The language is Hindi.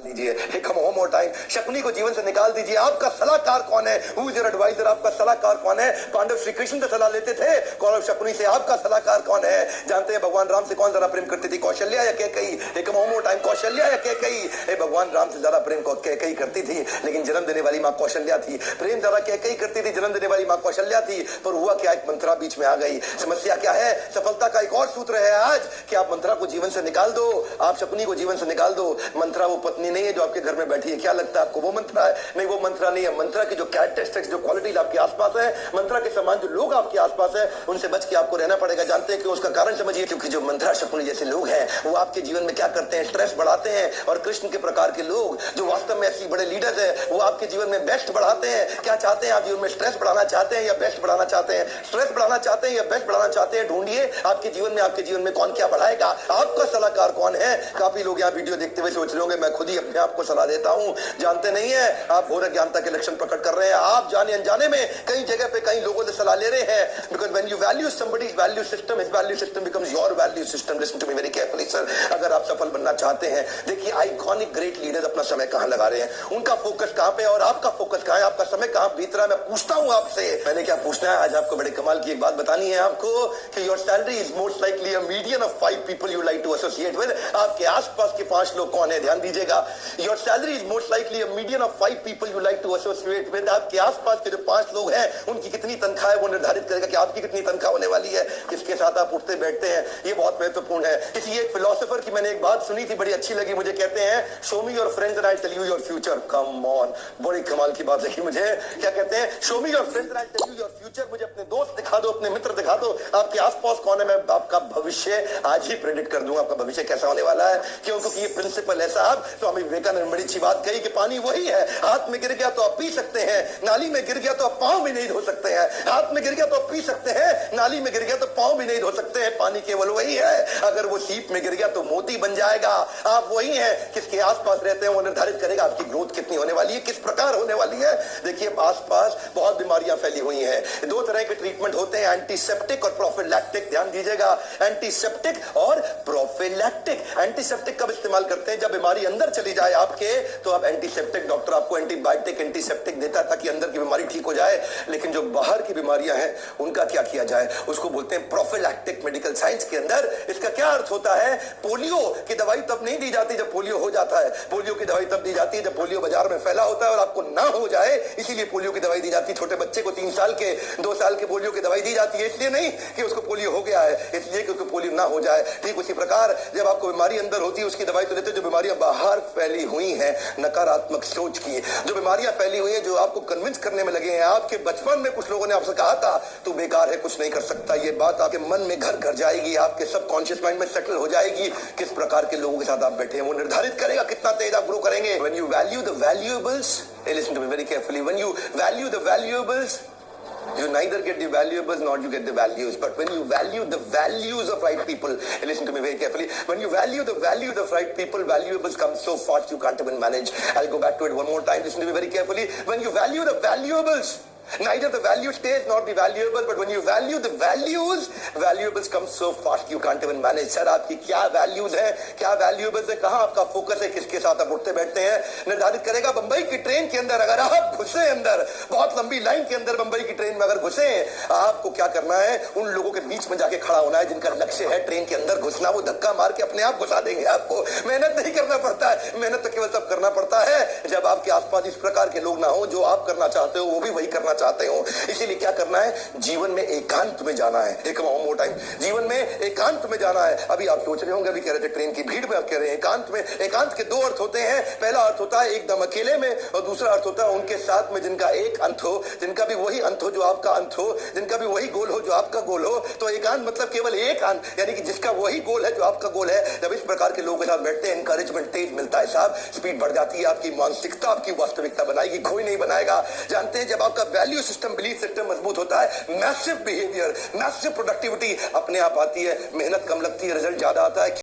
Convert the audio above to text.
दीजिए। Come one more time, Shakuni को जीवन से निकाल दीजिए। आपका सलाहकार कौन है? Who is your adviser? आपका सलाहकार कौन है? पांडव श्री कृष्ण से सलाह लेते थे, कौरव शकुनी से। आपका सलाहकार कौन है? जानते हैं भगवान राम से कौन ज्यादा प्रेम करती थी, कौशल्या या कैकेयी? कम वन मोर टाइम, कौशल्या या कैकेयी? भगवान राम से ज्यादा प्रेम कैकेयी करती थी, लेकिन जन्म देने वाली मां कौशल्या थी। प्रेम ज्यादा कैकेयी करती थी, जन्म देने वाली मां कौशल्या थी। पर हुआ क्या, एक मंत्रा बीच में आ गई। समस्या क्या है? सफलता का एक और सूत्र है आज कि आप मंत्रा को जीवन से निकाल दो, आप शकुनी को जीवन से निकाल दो। मंत्रा वो पत्नी नहीं है जो आपके घर में बैठी है। क्या लगता है आपको वो मंत्रा है? नहीं, वो मंत्रा नहीं है। मंत्रा की जो कैरेक्टरिस्टिक्स, जो क्वालिटीज आपके आसपास है, मंत्रा के समान जो लोग आपके आसपास है, उनसे बच के आपको रहना पड़ेगा। जानते हैं कि उसका कारण समझिए, क्योंकि जो मंत्रा शकुनी जैसे लोग हैं वो आपके जीवन में क्या करते हैं? स्ट्रेस बढ़ाते हैं। और कृष्ण के प्रकार के लोग जो वास्तव में ऐसे बड़े लीडर्स है, वो आपके जीवन में बेस्ट बढ़ाते हैं। क्या चाहते हैं आप जीवन में? स्ट्रेस बढ़ाना चाहते हैं या बेस्ट बढ़ाना चाहते हैं? स्ट्रेस बढ़ाना चाहते हैं या बेस्ट बढ़ाना चाहते हैं? ढूंढिए आपके जीवन में कौन क्या बढ़ाएगा। आपका सलाहकार कौन है? काफी लोग यहाँ वीडियो देखते हुए सोच रहे होंगे मैं खुद ही अपने आप को सलाह देता हूँ। जानते नहीं है आप घोर ज्ञानता के लक्षण प्रकट कर रहे हैं। आप जाने अनजाने में कई जगह पे कई लोगों से सलाह ले रहे हैं। Because when you value somebody's value system, his value system becomes your value system. Listen to me very carefully sir, अगर आप सफल बनना चाहते हैं, देखिए आइकॉनिक ग्रेट लीडर्स अपना समय कहां लगा रहे हैं, उनका फोकस कहां पे और आपका फोकस कहां है, आपका समय कहां बीत रहा है। मैं पूछता हूं आपसे, मैंने क्या पूछना है आज आपको? बड़े कमाल की एक बात बतानी है आपको कि your salary is most likely a median of 5 people you like to associate with. आपके आसपास के 5 लोग कौन है? ध्यान दीजिएगा। Your salary is most likely a median of 5 people you like to associate with. आपके आसपास के जो 5 लोग हैं उनकी कितनी तनख्वाह है वो निर्धारित करेगा कि आपकी कितनी तनख्वाह होने वाली है, किसके साथ आप उठते बैठते हैं। ये बहुत महत्वपूर्ण है। इसलिए एक फिलोसोफर की मैंने एक बात सुनी थी, बड़ी अच्छी लगी मुझे। कहते हैं show me your friends and I tell you your future. Come on, बड़ी कमाल की बात लगी मुझे। क्या कहते हैं? Show me your friends and I tell you your future. मुझे अपने दोस्त दिखा दो, अपने मित्र दिखा दो, आपके आसपास कौन है, मैं आपका भविष्य आज ही प्रेडिक्ट कर दूंगा आपका भविष्य कैसा होने वाला है। क्यों? क्योंकि ये प्रिंसिपल है साहब। स्वामी विवेकानंद ने बड़ी अच्छी बात कही कि पानी वही है, हाथ में गिर गया तो आप पी सकते हैं, नाली में गिर गया तो आप पांव भी नहीं धो सकते हैं। हाथ में गिर गया तो आप पी सकते हैं, नाली में गिर गया तो पांव भी नहीं धो सकते हैं। पानी केवल वही है। अगर वो सीप में गिर गया तो मोती बन जाएगा। आप वही हैं। किसके आसपास रहते हैं वो निर्धारित करेगा आपकी ग्रोथ कितनी होने वाली है, किस प्रकार होने वाली है। देखिए आसपास बहुत बीमारियां फैली हुई हैं। 2 तरह के ट्रीटमेंट होते हैं, एंटीसेप्टिक और प्रोफिलैक्टिक। ध्यान दीजिएगा, एंटीसेप्टिक और प्रोफिलैक्टिक। एंटीसेप्टिक कब इस्तेमाल करते हैं? जब बीमारी अंदर चली जाए आपके, तो आप एंटीसेप्टिक, डॉक्टर आपको एंटीबायोटिक एंटीसेप्टिक देता है ताकि अंदर की बीमारी ठीक हो जाए। लेकिन जो बाहर की बीमारियां हैं उनका क्या किया जाए, उसको बोलते हैं प्रोफिलैक्टिक। मेडिकल साइंस के अंदर इसका क्या अर्थ होता है? पोलियो की दवाई तब नहीं दी जाती जब पोलियो हो जाता है। पोलियो की दवाई तब दी जाती है जब पोलियो बाजार में फैला होता है और आपको ना हो जाए, इसीलिए पोलियो की दवाई दी जाती है। छोटे बच्चे को 3 साल के 2 साल के पोलियो की दवाई दी जाती है, इसलिए नहीं कि उसको पोलियो हो गया है, इसलिए क्योंकि पोलियो ना हो जाए। ठीक उसी प्रकार जब आपको बीमारी अंदर होती है उसकी दवाई तो देते। जो बीमारियां बाहर फैली हुई हैं नकारात्मक सोच की, जो बीमारियां फैली हुई हैं जो आपको कन्विंस करने में लगे हैं, आपके बचपन में कुछ लोगों ने आपसे कहा था तू बेकार है, कुछ नहीं कर सकता, ये बात आपके मन में घर कर जाएगी, आपके सबकॉन्शियस माइंड में सेटल हो जाएगी। किस प्रकार के लोगों के साथ आप बैठे हैं वो निर्धारित करेगा कितना तेज आप ग्रो करेंगे। When you value the valuables, listen to me very carefully, when you value the valuables, you neither get the valuables nor you get the values. But when you value the values of right people, listen to me very carefully, when you value the values of right people, valuables come so fast you can't even manage. I'll go back to it one more time, listen to me very carefully. When you value the valuables, neither the value stays nor the valuable, but when you value the values, valuables come so fast you can't even manage. Sir आपकी क्या वैल्यूज है, क्या वैल्यूएबल्स है, कहाँ आपका फोकस है, किसके साथ आप उठते बैठते हैं, निर्धारित करेगा। बंबई की ट्रेन के अंदर अगर आप घुसे अंदर, बहुत लंबी लाइन के अंदर बंबई की ट्रेन में अगर घुसे, आपको क्या करना है? उन लोगों के बीच में जाके खड़ा होना है जिनका लक्ष्य है ट्रेन के अंदर घुसना। वो धक्का मार के अपने आप घुसा देंगे आपको, मेहनत नहीं करना पड़ता है। मेहनत तो केवल तब करना पड़ता है जब आपके आसपास इस प्रकार के लोग ना हो, जो आप करना चाहते हो वो भी वही करना चाहते हो। इसीलिए क्या करना है? जीवन में एकांत में जाना है। एक मोर टाइम, जीवन में एकांत में जाना है। अभी आप सोच रहे होंगे, अभी कह रहे थे ट्रेन की भीड़ में, आप कह रहे हैं एकांत में। एकांत के 2 अर्थ होते हैं। पहला अर्थ होता है एकदम अकेले में, और दूसरा अर्थ होता है उनके साथ में जिनका एक अंत हो, जिनका भी वही अंत हो जो आपका अंत हो, जिनका भी वही गोल हो जो आपका गोल हो। तो एकांत मतलब केवल एक अंत, यानी कि जिसका वही गोल है जो आपका गोल है। जब इस प्रकार के लोगों के साथ बैठते हैं, एनकरेजमेंट तेज मिलता है साहब, स्पीड बढ़ जाती है, आपकी मानसिकता आपकी वास्तविकता बनाएगी, कोई नहीं बनाएगा। जानते हैं जब आपका वैल्यू सिस्टम, बिलीफ सिस्टम मजबूत होता है, मैसिव बिहेवियर, मैसिव प्रोडक्टिविटी अपने आप आती है। मेहनत कम लगती है, रिजल्ट ज्यादा आता है।